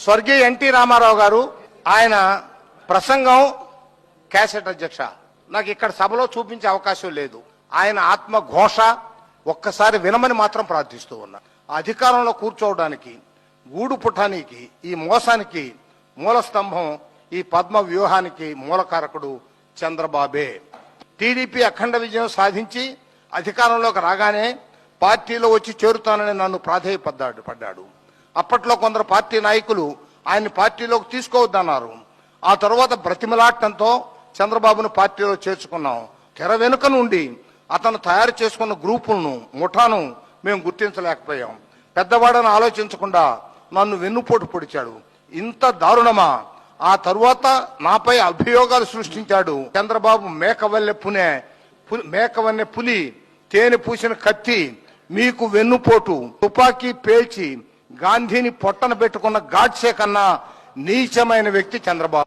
స్వర్గీయ ఎన్టీ రామారావు గారు ఆయన ప్రసంగం క్యాసెట్ అధ్యక్ష నాకు ఇక్కడ సభలో చూపించే అవకాశం లేదు. ఆయన ఆత్మఘోష ఒక్కసారి వినమని మాత్రం ప్రార్థిస్తూ ఉన్నా. అధికారంలో కూర్చోవడానికి గూడు పుటానికి ఈ మోసానికి మూల స్తంభం ఈ పద్మ వ్యూహానికి మూలకారకుడు చంద్రబాబే. టీడీపీ అఖండ విజయం సాధించి అధికారంలోకి రాగానే పార్టీలో వచ్చి చేరుతానని నన్ను ప్రాధేయపడ్డాడు. అప్పట్లో కొందరు పార్టీ నాయకులు ఆయన్ని పార్టీలోకి తీసుకోవద్దన్నారు. ఆ తర్వాత బ్రతిమలాటంతో చంద్రబాబును పార్టీలో చేర్చుకున్నాం. తెర వెనుక నుండి అతను తయారు చేసుకున్న గ్రూపులను ముఠాను మేము గుర్తించలేకపోయాం. పెద్దవాడని ఆలోచించకుండా నన్ను వెన్నుపోటు పొడిచాడు. ఇంత దారుణమా? ఆ తరువాత నాపై అభియోగాలు సృష్టించాడు. చంద్రబాబు మేకవన్నె పులి తేనె పూసిన కత్తి మీకు వెన్నుపోటు తుపాకీ పేల్చి గాంధీని పొట్టన పెట్టుకున్న గాడ్సే కన్నా నీచమైన వ్యక్తి చంద్రబాబు.